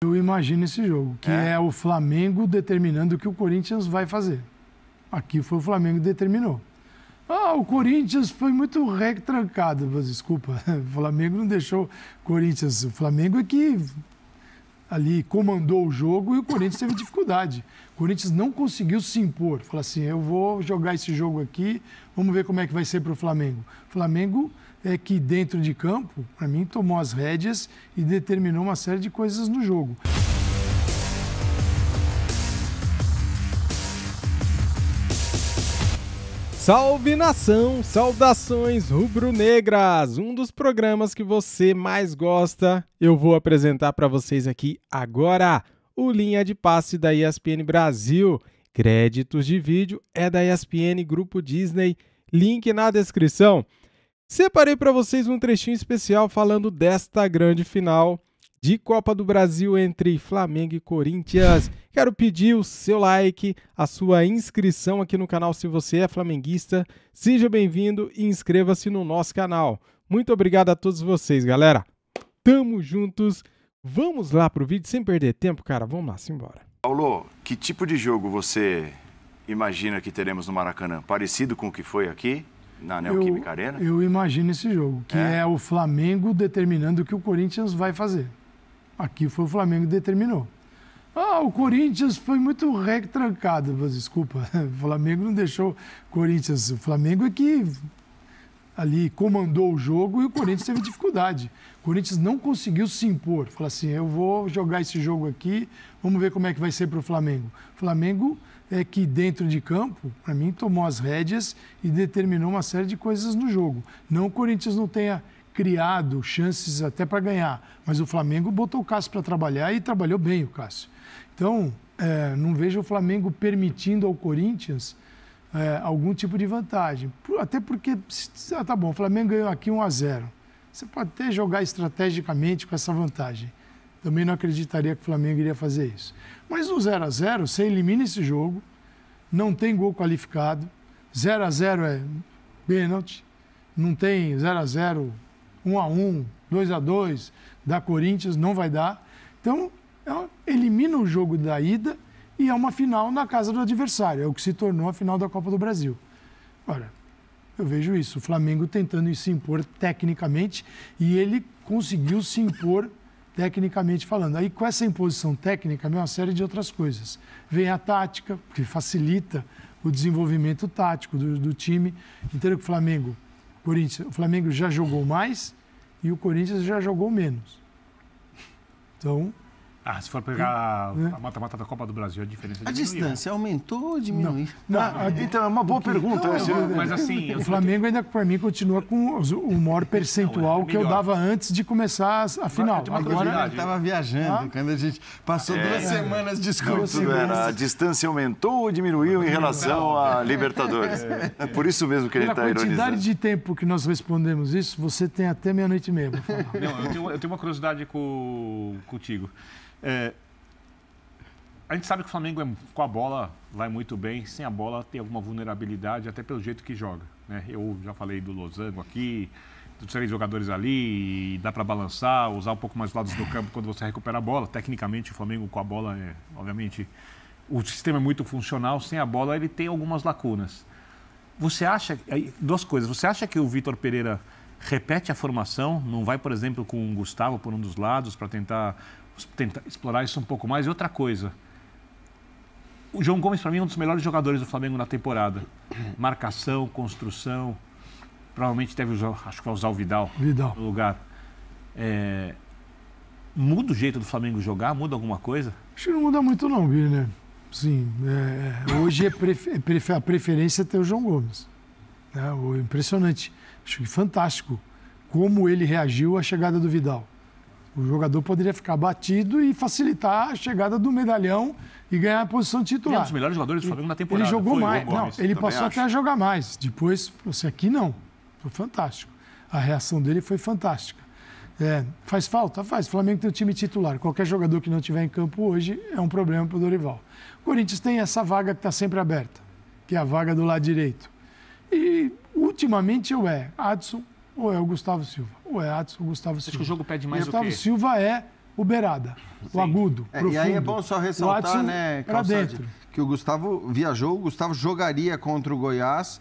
Eu imagino esse jogo, que é o Flamengo determinando o que o Corinthians vai fazer. Aqui foi o Flamengo que determinou. O Corinthians foi muito retrancado, mas desculpa, o Flamengo não deixou o Corinthians. O Flamengo é que ali comandou o jogo e o Corinthians teve dificuldade. O Corinthians não conseguiu se impor. Fala assim, eu vou jogar esse jogo aqui, vamos ver como é que vai ser para o Flamengo. O Flamengo é que dentro de campo, para mim, tomou as rédeas e determinou uma série de coisas no jogo. Salve nação, saudações rubro-negras, um dos programas que você mais gosta, eu vou apresentar para vocês aqui agora, o Linha de Passe da ESPN Brasil, créditos de vídeo é da ESPN Grupo Disney, link na descrição. Separei para vocês um trechinho especial falando desta grande final de Copa do Brasil entre Flamengo e Corinthians. Quero pedir o seu like, a sua inscrição aqui no canal se você é flamenguista. Seja bem-vindo e inscreva-se no nosso canal. Muito obrigado a todos vocês, galera. Tamo juntos. Vamos lá pro vídeo sem perder tempo, cara. Vamos lá, simbora. Paulo, que tipo de jogo você imagina que teremos no Maracanã? Parecido com o que foi aqui na Neoquímica Arena? Eu imagino esse jogo, que é o Flamengo determinando o que o Corinthians vai fazer. Aqui foi o Flamengo que determinou. O Corinthians foi muito retrancado, mas desculpa, o Flamengo não deixou o Corinthians. O Flamengo é que ali comandou o jogo e o Corinthians teve dificuldade. O Corinthians não conseguiu se impor. Fala assim, eu vou jogar esse jogo aqui, vamos ver como é que vai ser para o Flamengo. O Flamengo é que dentro de campo, para mim, tomou as rédeas e determinou uma série de coisas no jogo. Não o Corinthians não tenha criado chances até para ganhar, mas o Flamengo botou o Cássio para trabalhar e trabalhou bem o Cássio. Então, não vejo o Flamengo permitindo ao Corinthians algum tipo de vantagem. Até porque, tá bom, o Flamengo ganhou aqui 1-0. Você pode até jogar estrategicamente com essa vantagem. Também não acreditaria que o Flamengo iria fazer isso. Mas no 0-0, você elimina esse jogo, não tem gol qualificado, 0-0 é pênalti, não tem 0-0, 1-1, 2-2, da Corinthians, não vai dar. Então, elimina o jogo da ida e é uma final na casa do adversário. É o que se tornou a final da Copa do Brasil. Agora, eu vejo isso, o Flamengo tentando se impor tecnicamente e ele conseguiu se impor tecnicamente falando. Aí, com essa imposição técnica, vem uma série de outras coisas. Vem a tática, que facilita o desenvolvimento tático do time. Entendeu que o Flamengo já jogou mais e o Corinthians já jogou menos. Então... se for pegar a mata-mata da Copa do Brasil, a diferença A distância aumentou ou diminuiu? Então, é uma boa pergunta. Mas assim... O Flamengo ainda, para mim, continua com o maior percentual que eu dava antes de começar a final. Agora eu estava viajando, quando a gente passou 2 semanas discutindo. A distância aumentou ou diminuiu em relação à Libertadores? É por isso mesmo que ele está ironizando. Pela quantidade de tempo que nós respondemos isso, você tem até 00:30 para falar. Não, eu tenho uma curiosidade contigo. A gente sabe que o Flamengo com a bola vai muito bem, sem a bola tem alguma vulnerabilidade, até pelo jeito que joga, né? Eu já falei do losango aqui, dos 3 jogadores ali, dá para balançar, usar um pouco mais os lados do campo quando você recupera a bola. Tecnicamente, o Flamengo com a bola, obviamente, o sistema é muito funcional, sem a bola ele tem algumas lacunas. Você acha, 2 coisas, você acha que o Vitor Pereira repete a formação, não vai, por exemplo, com o Gustavo por um dos lados para tentar explorar isso um pouco mais? E outra coisa, o João Gomes, para mim, é um dos melhores jogadores do Flamengo na temporada. Marcação, construção, provavelmente deve usar, acho que vai usar o Vidal no lugar. Muda o jeito do Flamengo jogar? Muda alguma coisa? Acho que não muda muito não, né? Sim, hoje a preferência é ter o João Gomes. Impressionante, acho que fantástico como ele reagiu à chegada do Vidal. O jogador poderia ficar batido e facilitar a chegada do medalhão e ganhar a posição titular. Ele é um dos melhores jogadores do Flamengo na temporada. Ele jogou mais. Não, ele passou acho. até a jogar mais. Depois, aqui não. Foi fantástico. A reação dele foi fantástica. Faz falta? Faz. O Flamengo tem um time titular. Qualquer jogador que não estiver em campo hoje é um problema para o Dorival. O Corinthians tem essa vaga que está sempre aberta, que é a vaga do lado direito. E, ultimamente, ou é Adson ou é o Gustavo Silva. Ou é Adson ou Gustavo Silva. Acho que o jogo pede mais o Gustavo Silva é o beirada, o agudo, profundo. E aí é bom só ressaltar, né, Calçade, dentro. que o Gustavo viajou, o Gustavo jogaria contra o Goiás.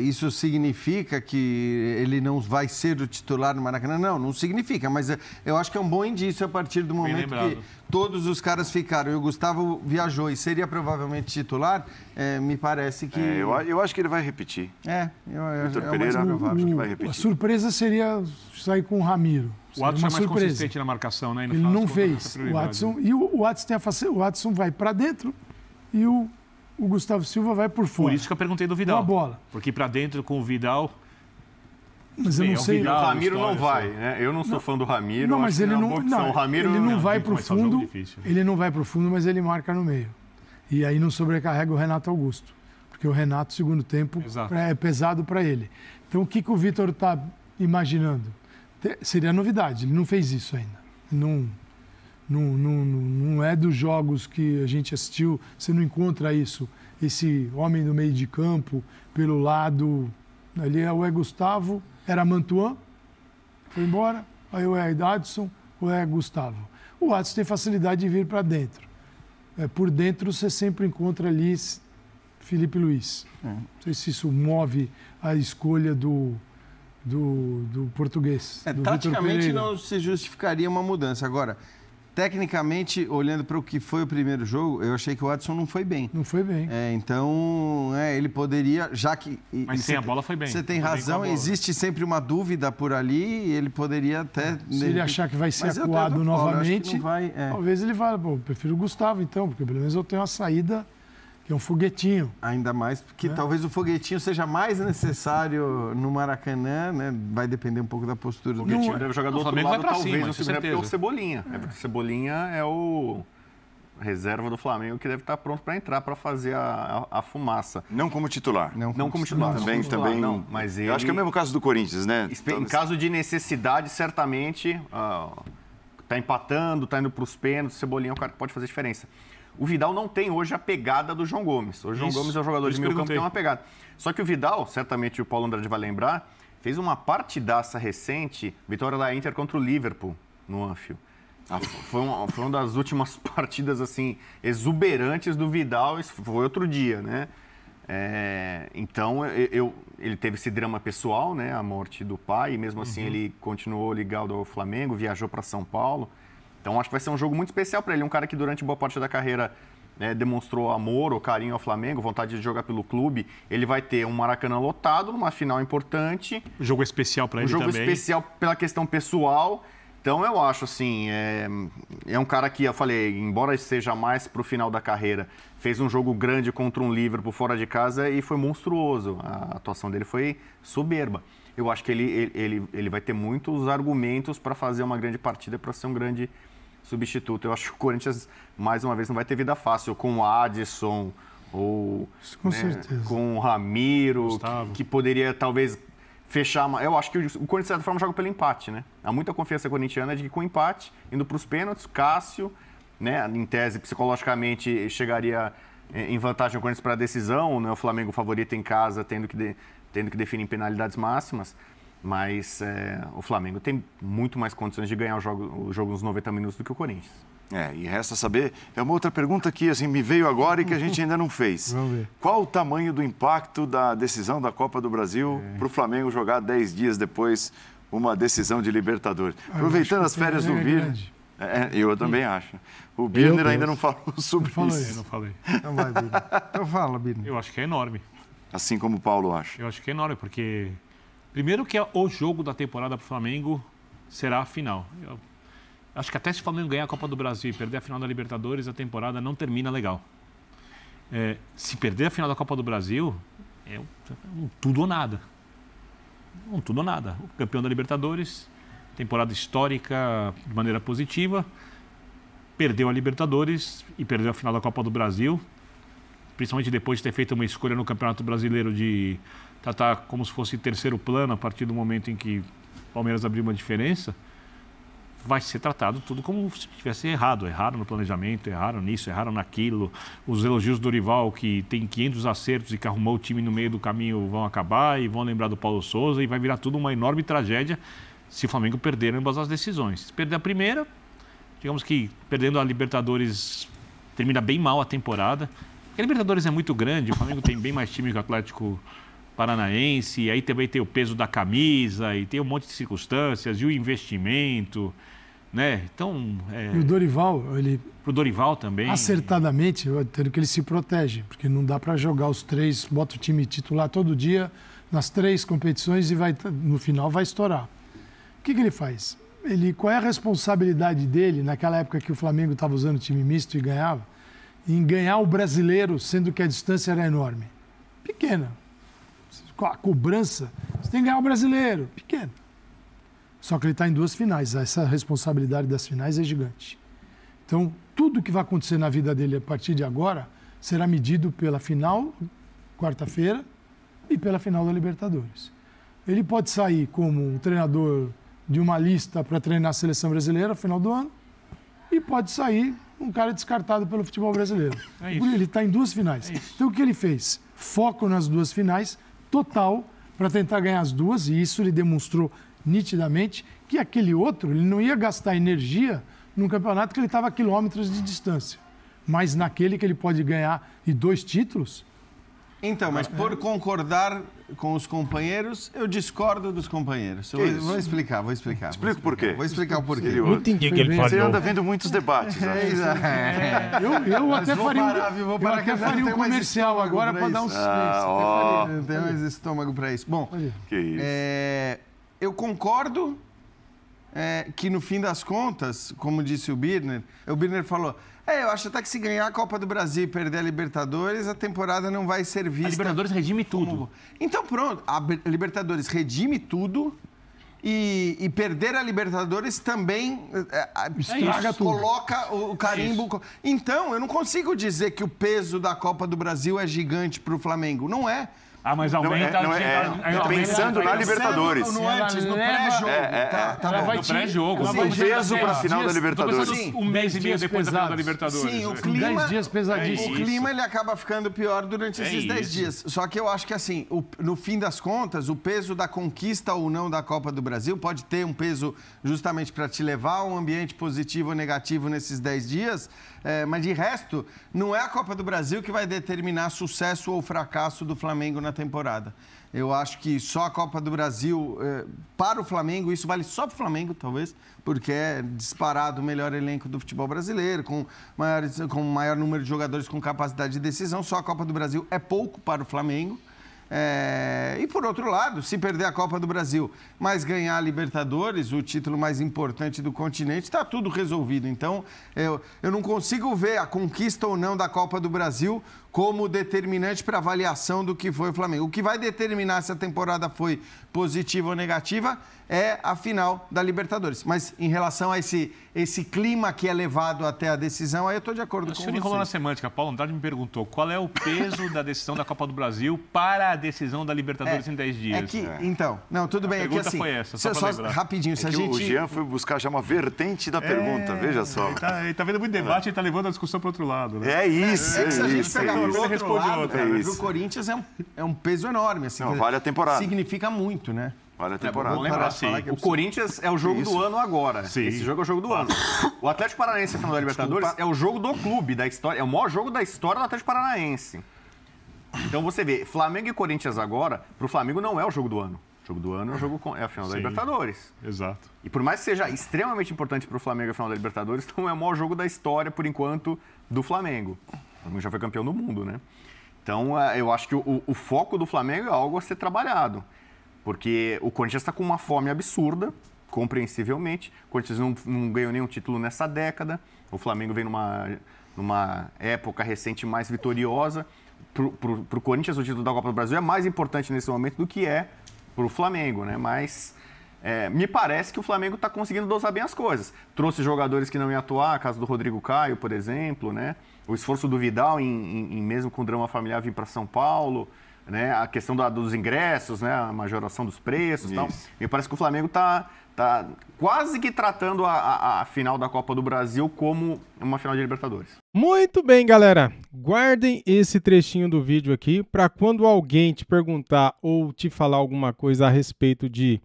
Isso significa que ele não vai ser o titular no Maracanã? Não significa, mas eu acho que é um bom indício a partir do momento que todos os caras ficaram e o Gustavo viajou e seria provavelmente titular, me parece que... eu acho que ele vai repetir. Vitor Pereira acho que vai repetir. A surpresa seria sair com o Ramiro. O Watson é mais consistente na marcação, né? Ele não fez. O Watson, e o Watson tem o Watson vai para dentro e o Gustavo Silva vai por fora. Por isso que eu perguntei do Vidal. Com a bola. Porque para dentro com o Vidal... Mas eu não sei. O Ramiro não vai, né? Eu não sou fã do Ramiro. Não, mas ele não, ele não vai pro fundo. Ele não vai pro fundo, mas ele marca no meio. E aí não sobrecarrega o Renato Augusto. Porque o Renato, segundo tempo, é pesado para ele. Então o que o Vitor está imaginando? Seria novidade. Ele não fez isso ainda. Não é dos jogos que a gente assistiu, você não encontra isso. Esse homem do meio de campo, pelo lado, ali é Gustavo, era Mantuan, foi embora, aí o Adson, o Gustavo. O Adson tem facilidade de vir para dentro. Por dentro você sempre encontra ali Felipe Luiz. Não sei se isso move a escolha do português. Taticamente não se justificaria uma mudança. Agora, tecnicamente, olhando para o que foi o primeiro jogo, eu achei que o Adson não foi bem. Não foi bem. Então, ele poderia, já que... Mas sem a bola foi bem. Você tem razão, existe sempre uma dúvida por ali e ele poderia até... Se ele achar que vai ser acuado novamente, talvez ele vá, prefiro o Gustavo então, porque pelo menos eu tenho uma saída... que é um foguetinho. Ainda mais porque talvez o foguetinho seja mais necessário no Maracanã, né? Vai depender um pouco da postura do foguetinho. Deve jogar do outro lado, talvez, no segundo tempo, o Cebolinha. É porque o Cebolinha é o reserva do Flamengo que deve estar pronto para entrar para fazer a fumaça. Não como titular. Não como titular. Também. Não, mas ele... Eu acho que é o mesmo caso do Corinthians, né? Em caso de necessidade, certamente, tá empatando, tá indo para os pênaltis, o Cebolinha é o cara que pode fazer diferença. O Vidal não tem hoje a pegada do João Gomes. O João Gomes é um jogador de meio campo que tem uma pegada. Só que o Vidal, certamente o Paulo Andrade vai lembrar, fez uma partidaça recente, vitória da Inter contra o Liverpool, no Anfield. Foi uma das últimas partidas assim exuberantes do Vidal, isso foi outro dia, né? Então, ele teve esse drama pessoal, né? A morte do pai, e mesmo assim ele continuou ligado ao Flamengo, viajou para São Paulo. Então, acho que vai ser um jogo muito especial para ele. Um cara que, durante boa parte da carreira, demonstrou amor ou carinho ao Flamengo, vontade de jogar pelo clube. Ele vai ter um Maracanã lotado, numa final importante. O jogo especial para ele também. Um jogo especial pela questão pessoal. Então, eu acho, assim, é um cara que, eu falei, embora seja mais para o final da carreira, fez um jogo grande contra um Liverpool fora de casa e foi monstruoso. A atuação dele foi soberba. Eu acho que ele vai ter muitos argumentos para fazer uma grande partida, para ser um grande substituto. Eu acho que o Corinthians, mais uma vez, não vai ter vida fácil com o Adson ou com o Ramiro, que poderia talvez fechar. Eu acho que o Corinthians, de certa forma, joga pelo empate, né? Há muita confiança corintiana de que, com o empate, indo para os pênaltis, Cássio, né, em tese, psicologicamente, chegaria em vantagem o Corinthians para a decisão, né? O Flamengo favorito em casa, tendo que definir penalidades máximas. Mas o Flamengo tem muito mais condições de ganhar o jogo nos 90 minutos do que o Corinthians. E resta saber, é uma outra pergunta que assim, me veio agora e que a gente ainda não fez. Vamos ver. Qual o tamanho do impacto da decisão da Copa do Brasil para o Flamengo jogar 10 dias depois uma decisão de Libertadores? Aproveitando as férias do Birner. Eu também acho. O Birner ainda não falou sobre isso. Eu não falei. Então vai, Birner. Então fala, Birner. Eu acho que é enorme. Assim como o Paulo acha. Eu acho que é enorme, porque... Primeiro que o jogo da temporada para o Flamengo será a final. Eu acho que até se o Flamengo ganhar a Copa do Brasil e perder a final da Libertadores, a temporada não termina legal. Se perder a final da Copa do Brasil, é um tudo ou nada. Um tudo ou nada. O campeão da Libertadores, temporada histórica de maneira positiva, perdeu a Libertadores e perdeu a final da Copa do Brasil, principalmente depois de ter feito uma escolha no Campeonato Brasileiro de tratar como se fosse terceiro plano a partir do momento em que o Palmeiras abriu uma diferença, vai ser tratado tudo como se tivesse errado. Erraram no planejamento, erraram nisso, erraram naquilo. Os elogios do Dorival, que tem 500 acertos e que arrumou o time no meio do caminho, vão acabar e vão lembrar do Paulo Souza e vai virar tudo uma enorme tragédia se o Flamengo perder ambas as decisões. Se perder a primeira, digamos que perdendo a Libertadores, termina bem mal a temporada. Porque a Libertadores é muito grande, o Flamengo tem bem mais time que o Atlético Paranaense, e aí também tem o peso da camisa, e tem um monte de circunstâncias, e o investimento, né? Então... E o Dorival, Pro Dorival também. Acertadamente, tendo que ele se protege, porque não dá para jogar os três, bota o time titular todo dia nas 3 competições e no final vai estourar. O que ele faz? Qual é a responsabilidade dele, naquela época que o Flamengo estava usando o time misto e ganhava, em ganhar o brasileiro, sendo que a distância era enorme? Pequena. A cobrança, você tem que ganhar o brasileiro. Pequena. Só que ele está em 2 finais. Essa responsabilidade das finais é gigante. Então, tudo que vai acontecer na vida dele a partir de agora será medido pela final, quarta-feira, e pela final da Libertadores. Ele pode sair como um treinador de uma lista para treinar a seleção brasileira no final do ano, e pode sair um cara descartado pelo futebol brasileiro. Ele está em 2 finais. Então, o que ele fez? Foco nas 2 finais, total, para tentar ganhar as 2, e isso ele demonstrou nitidamente que aquele outro, ele não ia gastar energia num campeonato que ele estava a quilômetros de distância. Mas naquele que ele pode ganhar e 2 títulos... Então, mas por concordar com os companheiros, eu discordo dos companheiros. Vou explicar. Explica o porquê. Vou explicar o porquê. Não entendi o que ele Você falou. anda vendo muitos debates. Eu até faria um comercial agora para dar um suspense. Não tenho mais estômago para isso. Bom, Que isso. eu concordo que no fim das contas, como disse o Birner falou, eu acho até que se ganhar a Copa do Brasil e perder a Libertadores, a temporada não vai ser vista... A Libertadores redime tudo. Então pronto, a Libertadores redime tudo e perder a Libertadores também estraga tudo. Coloca o carimbo... Então, eu não consigo dizer que o peso da Copa do Brasil é gigante para o Flamengo. Não é. Mas aumenta... Pensando na Libertadores. No pré-jogo. No pré-jogo. O peso para a final da Libertadores. Sim, um mês e meio depois da final da Libertadores. Sim, o clima... 10 dias pesadíssimos. O clima ele acaba ficando pior durante esses 10 dias. Só que eu acho que, assim, no fim das contas, o peso da conquista ou não da Copa do Brasil pode ter um peso justamente para te levar a um ambiente positivo ou negativo nesses 10 dias, mas de resto, não é a Copa do Brasil que vai determinar sucesso ou fracasso do Flamengo na temporada. Eu acho que só a Copa do Brasil, para o Flamengo, isso vale só para o Flamengo, talvez, porque é disparado o melhor elenco do futebol brasileiro, com maior número de jogadores com capacidade de decisão. Só a Copa do Brasil é pouco para o Flamengo. E por outro lado, se perder a Copa do Brasil, mas ganhar a Libertadores, o título mais importante do continente, está tudo resolvido. Então, eu não consigo ver a conquista ou não da Copa do Brasil como determinante para avaliação do que foi o Flamengo. O que vai determinar se a temporada foi positiva ou negativa é a final da Libertadores. Mas em relação a esse clima que é levado até a decisão, aí eu estou de acordo com você. O senhor enrolou na semântica. Paulo Andrade me perguntou qual é o peso da decisão da Copa do Brasil para a decisão da Libertadores em 10 dias. Então, não, tudo bem. A pergunta assim, foi essa, só para lembrar. Rapidinho, se a gente... O Jean foi buscar já uma vertente da pergunta, veja só. Ele tá vendo muito debate e está levando a discussão para o outro lado. Né? É isso, se a gente pegar isso. pro outro lado, outra. Pro Corinthians é um peso enorme. Assim, não, vale a temporada. Significa muito, né? Vale a temporada. Vamos lembrar, o Corinthians é o jogo do ano agora. Sim. Esse jogo é o jogo do ano. O Atlético Paranaense, a final da Libertadores, é o jogo do clube, da história. É o maior jogo da história do Atlético Paranaense. Então você vê, Flamengo e Corinthians agora, pro Flamengo não é o jogo do ano. O jogo do ano é a final da Libertadores. Exato. E por mais que seja extremamente importante pro Flamengo a final da Libertadores, não é o maior jogo da história, por enquanto, do Flamengo. O Flamengo já foi campeão do mundo, né? Então, eu acho que o foco do Flamengo é algo a ser trabalhado. Porque o Corinthians está com uma fome absurda, compreensivelmente. O Corinthians não ganhou nenhum título nessa década. O Flamengo vem numa época recente mais vitoriosa. Para o Corinthians, o título da Copa do Brasil é mais importante nesse momento do que é para o Flamengo, né? Mas me parece que o Flamengo está conseguindo dosar bem as coisas. Trouxe jogadores que não iam atuar, caso do Rodrigo Caio, por exemplo, né? O esforço do Vidal, mesmo com o drama familiar, vir para São Paulo. Né, a questão dos ingressos, né, a majoração dos preços e tal. Me parece que o Flamengo está quase que tratando a final da Copa do Brasil como uma final de Libertadores. Muito bem, galera. Guardem esse trechinho do vídeo aqui para quando alguém te perguntar ou te falar alguma coisa a respeito de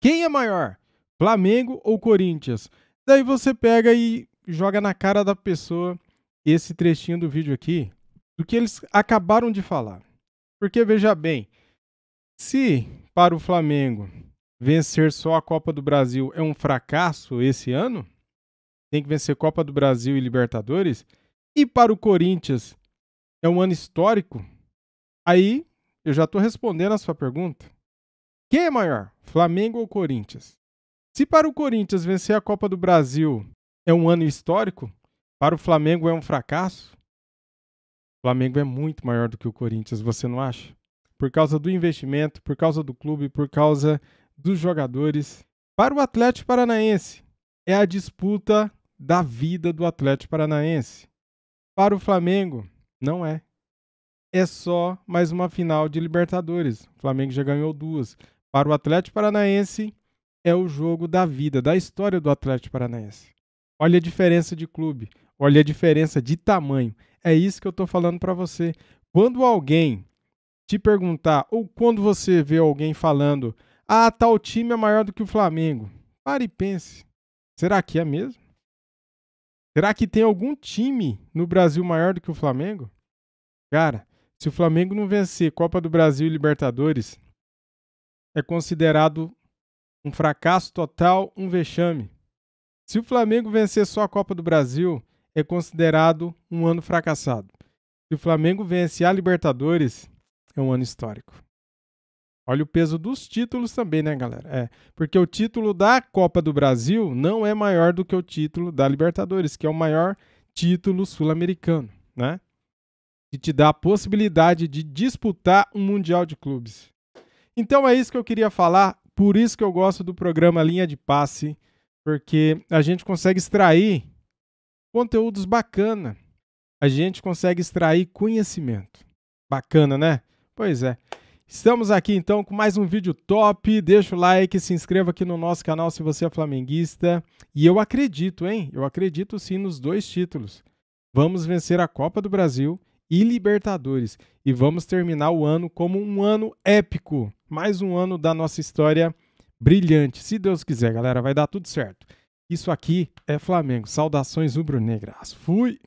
quem é maior, Flamengo ou Corinthians. Daí você pega e joga na cara da pessoa esse trechinho do vídeo aqui, do que eles acabaram de falar. Porque, veja bem, se para o Flamengo vencer só a Copa do Brasil é um fracasso esse ano, tem que vencer Copa do Brasil e Libertadores, e para o Corinthians é um ano histórico, aí eu já estou respondendo a sua pergunta. Quem é maior, Flamengo ou Corinthians? Se para o Corinthians vencer a Copa do Brasil é um ano histórico, para o Flamengo é um fracasso, o Flamengo é muito maior do que o Corinthians, você não acha? Por causa do investimento, por causa do clube, por causa dos jogadores. Para o Atlético Paranaense, é a disputa da vida do Atlético Paranaense. Para o Flamengo, não é. É só mais uma final de Libertadores. O Flamengo já ganhou 2. Para o Atlético Paranaense, é o jogo da vida, da história do Atlético Paranaense. Olha a diferença de clube, olha a diferença de tamanho. É isso que eu estou falando para você. Quando alguém te perguntar, ou quando você vê alguém falando, tal time é maior do que o Flamengo, pare e pense. Será que é mesmo? Será que tem algum time no Brasil maior do que o Flamengo? Cara, se o Flamengo não vencer Copa do Brasil e Libertadores, é considerado um fracasso total, um vexame. Se o Flamengo vencer só a Copa do Brasil, é considerado um ano fracassado. Se o Flamengo vence a Libertadores, é um ano histórico. Olha o peso dos títulos também, né, galera? Porque o título da Copa do Brasil não é maior do que o título da Libertadores, que é o maior título sul-americano, né? Que te dá a possibilidade de disputar um Mundial de Clubes. Então é isso que eu queria falar, por isso que eu gosto do programa Linha de Passe, porque a gente consegue extrair conteúdos bacana, a gente consegue extrair conhecimento. Bacana, né? Pois é. Estamos aqui então com mais um vídeo top, deixa o like, se inscreva aqui no nosso canal se você é flamenguista. E eu acredito, eu acredito sim nos 2 títulos. Vamos vencer a Copa do Brasil e Libertadores. E vamos terminar o ano como um ano épico. Mais um ano da nossa história brilhante. Se Deus quiser, galera, vai dar tudo certo. Isso aqui é Flamengo. Saudações rubro-negras. Fui!